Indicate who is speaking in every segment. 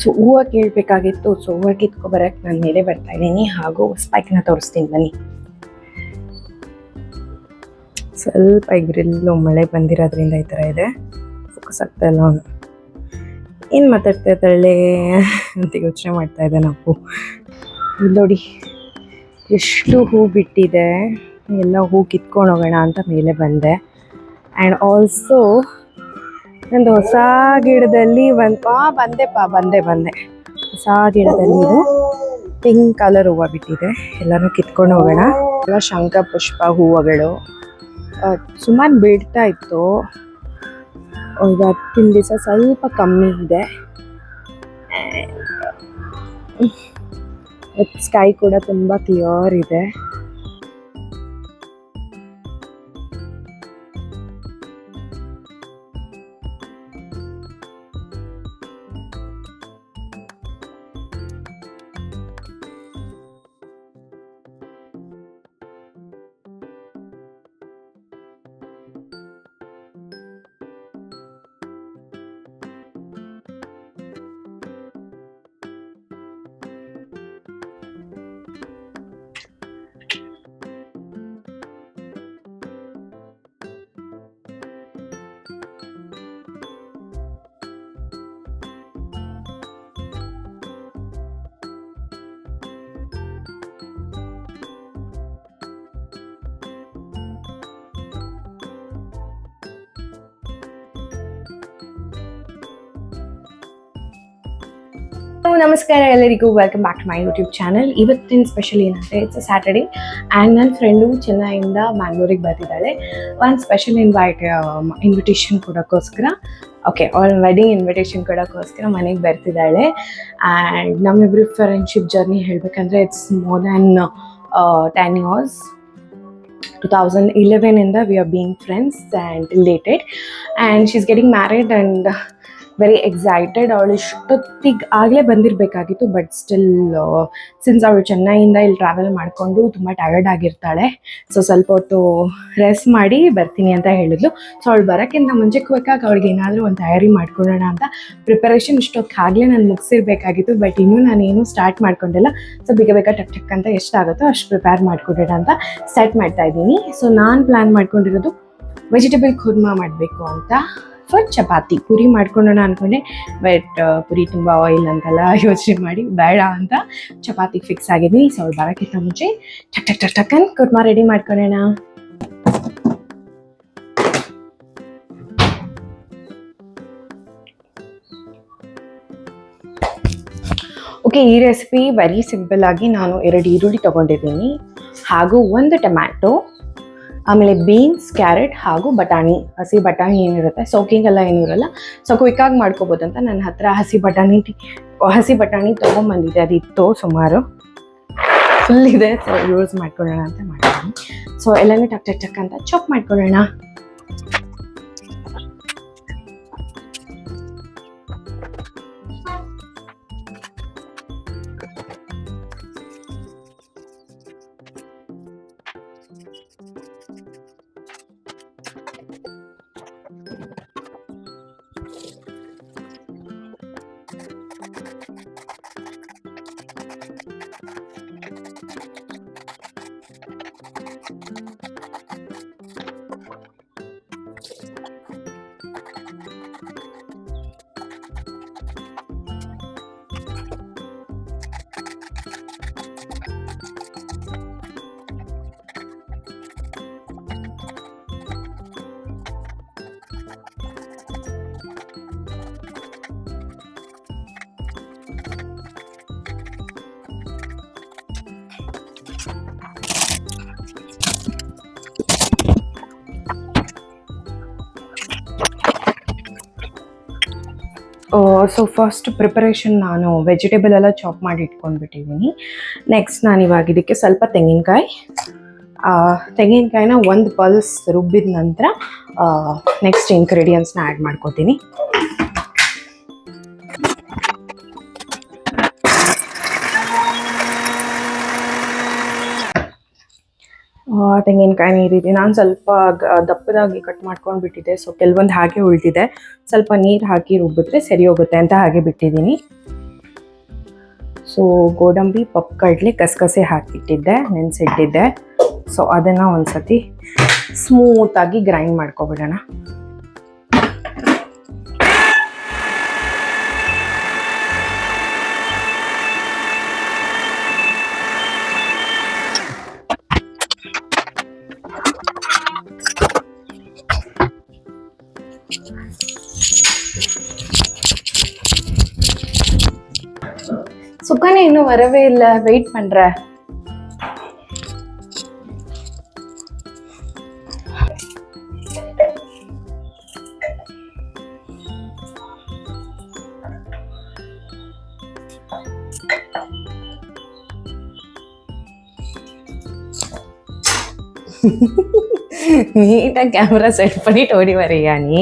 Speaker 1: So ಹೂವು ಕೇಳಬೇಕಾಗಿತ್ತು. So ಹೂವು ಕಿತ್ಕೊಬರಕ್ಕೆ ನಾನು ಮೇಲೆ ಬರ್ತಾ ಇದ್ದೀನಿ. ಹಾಗೂ ಸ್ಪೈಕ್ನ ತೋರಿಸ್ತೀನಿ ಬನ್ನಿ. ಸ್ವಲ್ಪ ಗ್ರಿಲ್ಲು ಮಳೆ ಬಂದಿರೋದ್ರಿಂದ ಈ ಥರ ಇದೆ. ಫೋಕಸ್ ಆಗ್ತಾ ಇಲ್ಲ ಅವನು. ಏನು ಮಾತಾಡ್ತಾ ಇದ್ದಾಳೆ ಅಂತ ಯೋಚನೆ ಮಾಡ್ತಾ ಇದ್ದೆ. ನಾವು ಇಲ್ಲಿ ನೋಡಿ ಎಷ್ಟು ಹೂ ಬಿಟ್ಟಿದೆ. ಎಲ್ಲ ಹೂ ಕಿತ್ಕೊಂಡು ಹೋಗೋಣ ಅಂತ ಮೇಲೆ ಬಂದೆ. ಆ್ಯಂಡ್ ಆಲ್ಸೋ ನಂದು ಹೊಸ ಗಿಡದಲ್ಲಿ ಬಂದೆ ಹೊಸ ಗಿಡದಲ್ಲಿ ಇದು ಪಿಂಕ್ ಕಲರ್ ಹೂವು ಬಿಟ್ಟಿದೆ. ಎಲ್ಲನೂ ಕಿತ್ಕೊಂಡು ಹೋಗೋಣ. ಎಲ್ಲ ಶಂಖ ಪುಷ್ಪ ಹೂವುಗಳು ಸುಮಾರು ಬಿಡ್ತಾ ಇತ್ತು. ಇವತ್ತಿನ ದಿವಸ ಸ್ವಲ್ಪ ಕಮ್ಮಿ ಇದೆ. ಸ್ಕೈ ಕೂಡ ತುಂಬ ಕ್ಲಿಯರ್ ಇದೆ. ನಮಸ್ಕಾರ ಎಲ್ಲರಿಗೂ, welcome back to my YouTube channel. ಇವತ್ತಿನ ಸ್ಪೆಷಲ್ ಏನಂದರೆ ಇಟ್ಸ್ ಅ ಸ್ಯಾಟರ್ಡೇ ಆ್ಯಂಡ್ ನನ್ನ ಫ್ರೆಂಡು ಚೆನ್ನೈಯಿಂದ ಬ್ಯಾಂಗ್ಳೂರಿಗೆ ಬರ್ತಿದ್ದಾಳೆ. ಒಂದು ಸ್ಪೆಷಲ್ ಇನ್ವಿಟೇಷನ್ ಕೊಡೋಕ್ಕೋಸ್ಕರ, ಓಕೆ, ಅವಳ ವೆಡ್ಡಿಂಗ್ ಇನ್ವಿಟೇಷನ್ ಕೊಡೋಕ್ಕೋಸ್ಕರ ಮನೆಗೆ ಬರ್ತಿದ್ದಾಳೆ. ಆ್ಯಂಡ್ ನಮ್ಮಿಬ್ಬರು ಫ್ರೆಂಡ್ಶಿಪ್ ಜರ್ನಿ ಹೇಳಬೇಕಂದ್ರೆ it's more than 10 years. 2011 we are being friends and related, and she's getting married and very excited. ಅವಳು ಇಷ್ಟೊತ್ತಿಗೆ ಆಗಲೇ ಬಂದಿರಬೇಕಾಗಿತ್ತು, ಬಟ್ ಸ್ಟಿಲ್ ಸಿನ್ಸ್ ಅವಳು ಚೆನ್ನೈಯಿಂದ ಇಲ್ಲಿ ಟ್ರಾವೆಲ್ ಮಾಡಿಕೊಂಡು ತುಂಬ ಟಯರ್ಡ್ ಆಗಿರ್ತಾಳೆ. ಸೊ ಸ್ವಲ್ಪ ಹೊತ್ತು ರೆಸ್ಟ್ ಮಾಡಿ ಬರ್ತೀನಿ ಅಂತ ಹೇಳಿದ್ಲು. ಸೊ ಅವಳು ಬರೋಕ್ಕಿಂತ ಮುಂಚೆ ಕ್ವಿಕ್ಕಾಗಿ ಅವಳಿಗೆ ಏನಾದರೂ ಒಂದು ತಯಾರಿ ಮಾಡ್ಕೊಳ್ಳೋಣ ಅಂತ ಪ್ರಿಪರೇಷನ್ ಇಷ್ಟೊತ್ತಾಗಲೇ ನಾನು ಮುಗಿಸಿರ್ಬೇಕಾಗಿತ್ತು, ಬಟ್ ಇನ್ನೂ ನಾನೇನು ಸ್ಟಾರ್ಟ್ ಮಾಡ್ಕೊಂಡಿಲ್ಲ. ಸೊ ಬೇಗ ಟಕ್ ಟಕ್ ಅಂತ ಎಷ್ಟಾಗುತ್ತೋ ಅಷ್ಟು ಪ್ರಿಪೇರ್ ಮಾಡ್ಕೊಡೋಣ ಅಂತ ಸ್ಟಾರ್ಟ್ ಮಾಡ್ತಾ ಇದ್ದೀನಿ. ಸೊ ನಾನು ಪ್ಲ್ಯಾನ್ ಮಾಡ್ಕೊಂಡಿರೋದು ವೆಜಿಟೇಬಲ್ ಕುರ್ಮಾ ಮಾಡಬೇಕು ಅಂತ. ಚಪಾತಿ ಪುರಿ ಮಾಡ್ಕೊಳ್ಳೋಣ ಅಂದ್ಕೊಂಡೆ, ಬಟ್ ಪುರಿ ತುಂಬ ಆಯಿಲ್ ಅಂತೆಲ್ಲ ಯೋಚನೆ ಮಾಡಿ ಬೇಡ ಅಂತ ಚಪಾತಿಗೆ ಫಿಕ್ಸ್ ಆಗಿದ್ದೀನಿ. ಸೊ ಅವ್ಳು ಬರೋಕ್ಕಿಂತ ಮುಂಚೆ ಟಕ್ ಟಕ್ ಟಕ್ ಟಕ್ಕನ್ ಕುರ್ಮಾ ರೆಡಿ ಮಾಡ್ಕೊಳ್ಳೋಣ. ಓಕೆ, ಈ ರೆಸಿಪಿ ವೆರಿ ಸಿಂಪಲ್ ಆಗಿ ನಾನು 2 ಈರುಳ್ಳಿ ತೊಗೊಂಡಿದ್ದೀನಿ, ಹಾಗೂ 1 ಟೊಮ್ಯಾಟೊ, ಆಮೇಲೆ ಬೀನ್ಸ್, ಕ್ಯಾರೆಟ್ ಹಾಗೂ ಬಟಾಣಿ. ಹಸಿ ಬಟಾಣಿ ಏನಿರುತ್ತೆ, ಸೋಕಿಂಗ್ ಎಲ್ಲ ಏನೂ ಇರಲ್ಲ, ಸೊ ಕ್ವಿಕ್ಕಾಗಿ ಮಾಡ್ಕೋಬೋದು ಅಂತ ನನ್ನ ಹತ್ರ ಹಸಿ ಬಟಾಣಿ ತೊಗೊಂಬಂದಿದ್ದೆ. ಅದಿತ್ತು ಸುಮಾರು, ಫುಲ್ ಇದೆ. ಸೊ ಯೂಸ್ ಮಾಡ್ಕೊಳ್ಳೋಣ ಅಂತ ಮಾಡಿದ್ದೀನಿ. ಸೊ ಎಲ್ಲನೂ ಟಕ್ ಟಕ್ ಟಕ್ ಅಂತ ಚಾಪ್ ಮಾಡ್ಕೊಳ್ಳೋಣ. ಸೊ ಫಸ್ಟ್ ಪ್ರಿಪರೇಷನ್ ನಾನು ವೆಜಿಟೇಬಲ್ ಎಲ್ಲ ಚಾಪ್ ಮಾಡಿ ಇಟ್ಕೊಂಡ್ಬಿಟ್ಟಿದ್ದೀನಿ. ನೆಕ್ಸ್ಟ್ ನಾನು ಇವಾಗ ಇದಕ್ಕೆ ಸ್ವಲ್ಪ ತೆಂಗಿನಕಾಯಿನ 1 ಪಲ್ಸ್ ರುಬ್ಬಿದ ನಂತರ ನೆಕ್ಸ್ಟ್ ಇಂಗ್ರೀಡಿಯೆಂಟ್ಸ್ನ ಆ್ಯಡ್ ಮಾಡ್ಕೋತೀನಿ. ತೆಂಗಿನಕಾಯಿ ನೀರಿದೆ. ನಾನು ಸ್ವಲ್ಪ ದಪ್ಪದಾಗಿ ಕಟ್ ಮಾಡ್ಕೊಂಡು ಬಿಟ್ಟಿದ್ದೆ, ಸೊ ಕೆಲವೊಂದು ಹಾಗೆ ಉಳಿದಿದೆ. ಸ್ವಲ್ಪ ನೀರು ಹಾಕಿ ರುಬ್ಬಿದ್ರೆ ಸರಿ ಹೋಗುತ್ತೆ ಅಂತ ಹಾಗೆ ಬಿಟ್ಟಿದ್ದೀನಿ. ಸೊ ಗೋಡಂಬಿ, ಪಪ್ಪು ಕಡಲೆ, ಗಸಗಸೆ ಹಾಕಿಟ್ಟಿದ್ದೆ, ನೆನೆಸಿಟ್ಟಿದ್ದೆ. ಸೊ ಅದನ್ನು ಒಂದ್ಸತಿ ಸ್ಮೂತಾಗಿ ಗ್ರೈಂಡ್ ಮಾಡ್ಕೊಬಿಡೋಣ. சுகனே இன்னும் வரவே இல்லை, வெயிட் பண்ற. ನೀಟಾಗಿ ಕ್ಯಾಮ್ರಾ ಸೆಟ್ பண்ணிட்டு ಓಡಿ ವರೆಯಾ ನೀ?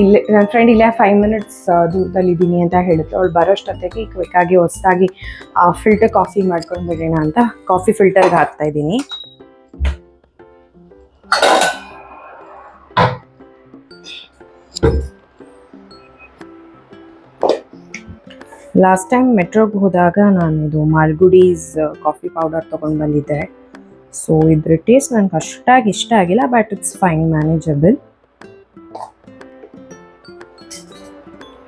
Speaker 1: ಇಲ್ಲಿ ನನ್ನ ಫ್ರೆಂಡ್ ಇಲ್ಲೇ 5 ಮಿನಿಟ್ಸ್ ದೂರದಲ್ಲಿ ಇದ್ದೀನಿ ಅಂತ ಹೇಳಿದ್ರು. ಅವಳು ಬರೋಷ್ಟೊತ್ತಿಗೆ ಕ್ವಿಕ್ಕಾಗಿ ಹೊಸದಾಗಿ ಫಿಲ್ಟರ್ ಕಾಫಿ ಮಾಡ್ಕೊಂಡು ಬಿಡೋಣ ಅಂತ ಕಾಫಿ ಫಿಲ್ಟರ್ಗೆ ಹಾಕ್ತಾ ಇದ್ದೀನಿ. ಲಾಸ್ಟ್ ಟೈಮ್ ಮೆಟ್ರೋಗೆ ಹೋದಾಗ ನಾನು ಇದು ಮಾಲ್ಗುಡೀಸ್ ಕಾಫಿ ಪೌಡರ್ ತೊಗೊಂಡು ಬಂದಿದ್ದೆ. ಸೊ ಇದ್ರ ಟೇಸ್ಟ್ ನನಗೆ ಅಷ್ಟಾಗಿ ಇಷ್ಟ ಆಗಿಲ್ಲ, ಬಟ್ ಇಟ್ಸ್ ಫೈನ್, ಮ್ಯಾನೇಜಬಲ್.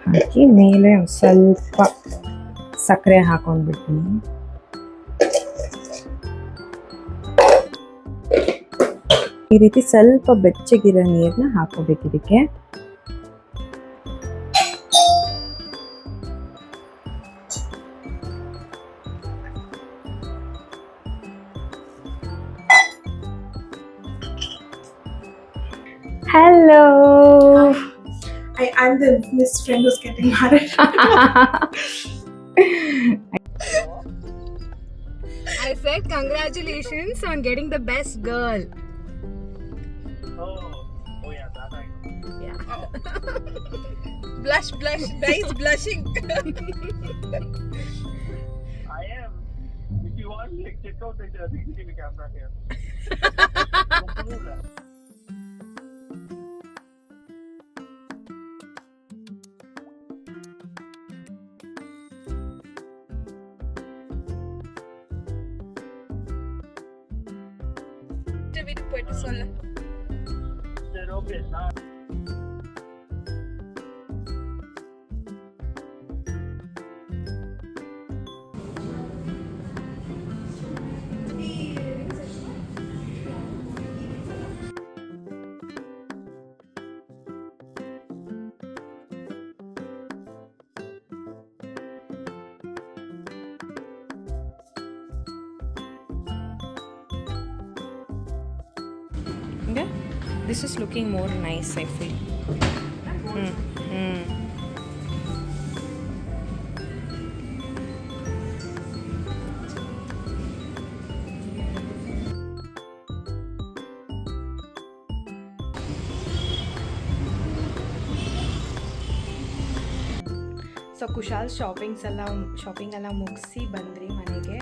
Speaker 1: ಹಾಕಿ ಮೇಲೆ ಒಂದು ಸ್ವಲ್ಪ ಸಕ್ಕರೆ ಹಾಕೊಂಡ್ಬಿಡ್ತೀನಿ. ಈ ರೀತಿ ಸ್ವಲ್ಪ ಬೆಚ್ಚಗಿರೋ ನೀರನ್ನ ಹಾಕೋಬೇಕು ಇದಕ್ಕೆ. Hello.
Speaker 2: I'm the Miss friend who's getting married.
Speaker 1: I said congratulations on getting the best girl.
Speaker 3: Oh yeah, that I know.
Speaker 1: Yeah.
Speaker 2: Oh. Blush, nice blushing.
Speaker 3: I am. If you want, like, check out the CCTV camera here.
Speaker 2: போயிட்டு சொல்லு.
Speaker 3: சரி, okay.
Speaker 1: This is looking more nice, I feel. So Kushal shopping ಎಲ್ಲ ಮುಗಿಸಿ ಬಂದ್ರಿ ಮನೆಗೆ.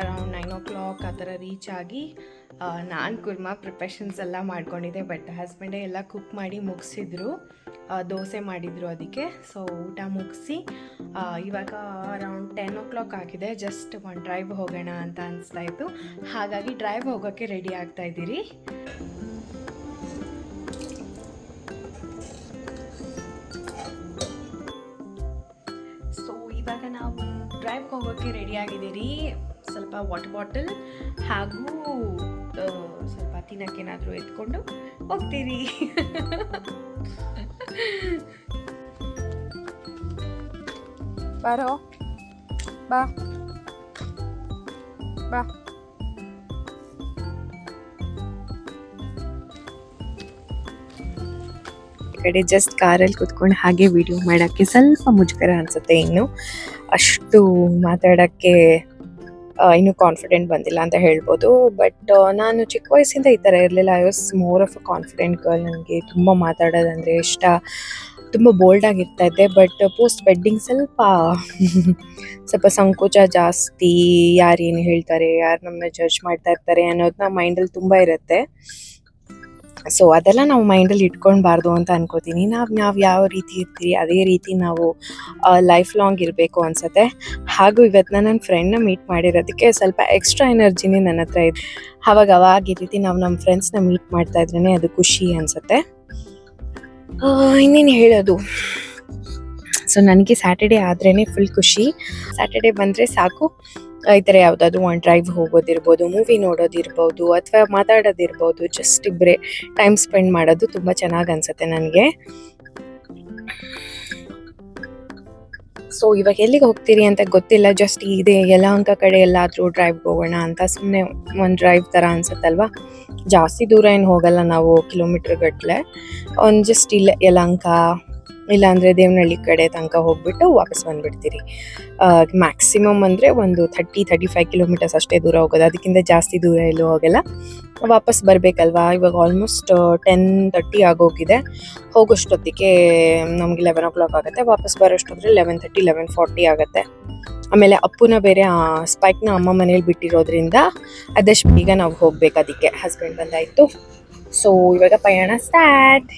Speaker 1: Around 9 o'clock ಆ ಥರ reach ಆಗಿ ನಾನು ಕುರ್ಮಾ ಪ್ರಿಪ್ರೇಷನ್ಸ್ ಎಲ್ಲ ಮಾಡ್ಕೊಂಡಿದ್ದೆ. ಬಟ್ ಹಸ್ಬೆಂಡೇ ಎಲ್ಲ ಕುಕ್ ಮಾಡಿ ಮುಗಿಸಿದ್ರು, ದೋಸೆ ಮಾಡಿದರು ಅದಕ್ಕೆ. ಸೊ ಊಟ ಮುಗಿಸಿ ಇವಾಗ ಅರೌಂಡ್ 10 o'clock ಆಗಿದೆ. ಜಸ್ಟ್ ಒಂದು ಡ್ರೈವ್ ಹೋಗೋಣ ಅಂತ ಅನಿಸ್ತಾ ಇತ್ತು, ಹಾಗಾಗಿ ಡ್ರೈವ್ ಹೋಗೋಕ್ಕೆ ರೆಡಿ ಆಗ್ತಾ ಇದ್ದೀರಿ. ಸೊ ಇವಾಗ ನಾವು ಡ್ರೈವ್ಗೆ ಹೋಗೋಕ್ಕೆ ರೆಡಿ ಆಗಿದ್ದೀರಿ. ಸ್ವಲ್ಪ ವಾಟರ್ ಬಾಟಲ್ ಹಾಗೂ ಸ್ವಲ್ಪ ತಿನ್ನೋಕ್ಕೇನಾದರೂ ಎತ್ಕೊಂಡು ಹೋಗ್ತೀರಿ. ಬಾರೋ ಬಾ ಬಾ. ಕಡೆ ಜಸ್ಟ್ ಕಾರಲ್ಲಿ ಕುತ್ಕೊಂಡು ಹಾಗೆ ವಿಡಿಯೋ ಮಾಡೋಕ್ಕೆ ಸ್ವಲ್ಪ ಮುಜುಗರ ಅನಿಸುತ್ತೆ. ಇನ್ನು ಅಷ್ಟು ಮಾತಾಡೋಕ್ಕೆ ಇನ್ನೂ ಕಾನ್ಫಿಡೆಂಟ್ ಬಂದಿಲ್ಲ ಅಂತ ಹೇಳ್ಬೋದು. ಬಟ್ ನಾನು ಚಿಕ್ಕ ವಯಸ್ಸಿಂದ ಈ ಥರ ಇರಲಿಲ್ಲ. I was more of a confident girl. ನನಗೆ ತುಂಬ ಮಾತಾಡೋದಂದರೆ ಇಷ್ಟ, ತುಂಬ ಬೋಲ್ಡಾಗಿರ್ತಾ ಇದ್ದೆ. ಬಟ್ ಪೋಸ್ಟ್ ವೆಡ್ಡಿಂಗ್ ಸ್ವಲ್ಪ ಸಂಕೋಚ ಜಾಸ್ತಿ. ಯಾರೇನು ಹೇಳ್ತಾರೆ, ಯಾರು ನಮ್ಮನ್ನ ಜಡ್ಜ್ ಮಾಡ್ತಾ ಇರ್ತಾರೆ ಅನ್ನೋದನ್ನ ಮೈಂಡಲ್ಲಿ ತುಂಬ ಇರುತ್ತೆ. ಸೊ ಅದೆಲ್ಲ ನಾವು ಮೈಂಡಲ್ಲಿ ಇಟ್ಕೊಳ್ಬಾರ್ದು ಅಂತ ಅನ್ಕೋತೀನಿ. ನಾವು ಯಾವ ರೀತಿ ಇರ್ತೀವಿ ಅದೇ ರೀತಿ ನಾವು ಲೈಫ್ ಲಾಂಗ್ ಇರಬೇಕು ಅನ್ಸುತ್ತೆ. ಹಾಗೂ ಇವತ್ತು ನಾನು ನನ್ನ ಫ್ರೆಂಡ್ನ ಮೀಟ್ ಮಾಡಿರೋದಕ್ಕೆ ಸ್ವಲ್ಪ ಎಕ್ಸ್ಟ್ರಾ ಎನರ್ಜಿನೇ ನನ್ನ ಹತ್ರ ಇದೆ. ಅವಾಗ ಈ ರೀತಿ ನಾವು ನಮ್ಮ ಫ್ರೆಂಡ್ಸ್ನ ಮೀಟ್ ಮಾಡ್ತಾ ಇದ್ರೇ ಅದು ಖುಷಿ ಅನ್ಸುತ್ತೆ. ಇನ್ನೇನು ಹೇಳೋದು, ಸೊ ನನಗೆ ಸ್ಯಾಟರ್ಡೇ ಆದ್ರೇ ಫುಲ್ ಖುಷಿ. ಸ್ಯಾಟರ್ಡೇ ಬಂದರೆ ಸಾಕು, ಈ ಥರ ಯಾವುದಾದ್ರೂ ಒಂದು ಡ್ರೈವ್ ಹೋಗೋದಿರ್ಬೋದು, ಮೂವಿ ನೋಡೋದಿರ್ಬೋದು, ಅಥವಾ ಮಾತಾಡೋದಿರ್ಬೋದು, ಜಸ್ಟ್ ಇಬ್ಬರೇ ಟೈಮ್ ಸ್ಪೆಂಡ್ ಮಾಡೋದು ತುಂಬ ಚೆನ್ನಾಗಿ ಅನಿಸುತ್ತೆ ನನಗೆ. ಸೊ ಇವಾಗ ಎಲ್ಲಿಗೆ ಹೋಗ್ತೀರಿ ಅಂತ ಗೊತ್ತಿಲ್ಲ, ಜಸ್ಟ್ ಇದೆ ಯಲಹಂಕ ಕಡೆ ಎಲ್ಲಾದರೂ ಡ್ರೈವ್ಗೆ ಹೋಗೋಣ ಅಂತ ಸುಮ್ಮನೆ ಒಂದು ಡ್ರೈವ್ ಥರ ಅನ್ಸುತ್ತಲ್ವ. ಜಾಸ್ತಿ ದೂರ ಏನು ಹೋಗಲ್ಲ ನಾವು, ಕಿಲೋಮೀಟ್ರ್ ಗಟ್ಟಲೆ. ಒಂದು ಜಸ್ಟ್ ಇಲ್ಲೇ ಯಲಹಂಕ ಇಲ್ಲಾಂದರೆ ದೇವನಹಳ್ಳಿ ಕಡೆ ತನಕ ಹೋಗ್ಬಿಟ್ಟು ವಾಪಸ್ ಬಂದುಬಿಡ್ತೀರಿ. ಮ್ಯಾಕ್ಸಿಮಮ್ ಅಂದರೆ ಒಂದು 35 ಕಿಲೋಮೀಟರ್ಸ್ ಅಷ್ಟೇ ದೂರ ಹೋಗೋದು, ಅದಕ್ಕಿಂತ ಜಾಸ್ತಿ ದೂರ ಎಲ್ಲೂ ಹೋಗಲ್ಲ. ವಾಪಸ್ ಬರಬೇಕಲ್ವಾ, ಇವಾಗ ಆಲ್ಮೋಸ್ಟ್ 10:30 ಆಗೋಗಿದೆ. ಹೋಗೋಷ್ಟೊತ್ತಿಗೆ ನಮಗೆ 11 o'clock ಆಗುತ್ತೆ, ವಾಪಸ್ ಬರೋಷ್ಟೊತ್ತಿಗೆ 11:30 11:40 ಆಗುತ್ತೆ. ಆಮೇಲೆ ಅಪ್ಪುನ ಬೇರೆ ಸ್ಪೈಕ್ನ ಅಮ್ಮ ಮನೇಲಿ ಬಿಟ್ಟಿರೋದ್ರಿಂದ ಆದಷ್ಟು ಬೇಗ ನಾವು ಹೋಗ್ಬೇಕು, ಅದಕ್ಕೆ ಹಸ್ಬೆಂಡ್ ಬಂದಾಯಿತು. ಸೊ ಇವಾಗ ಪಯಣ ಸ್ಟಾರ್ಟ್.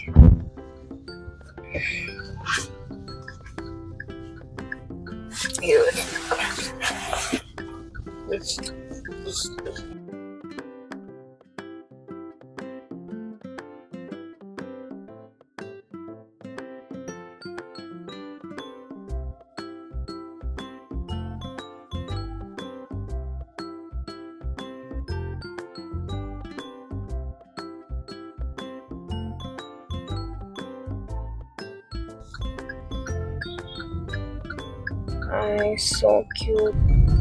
Speaker 1: So cute.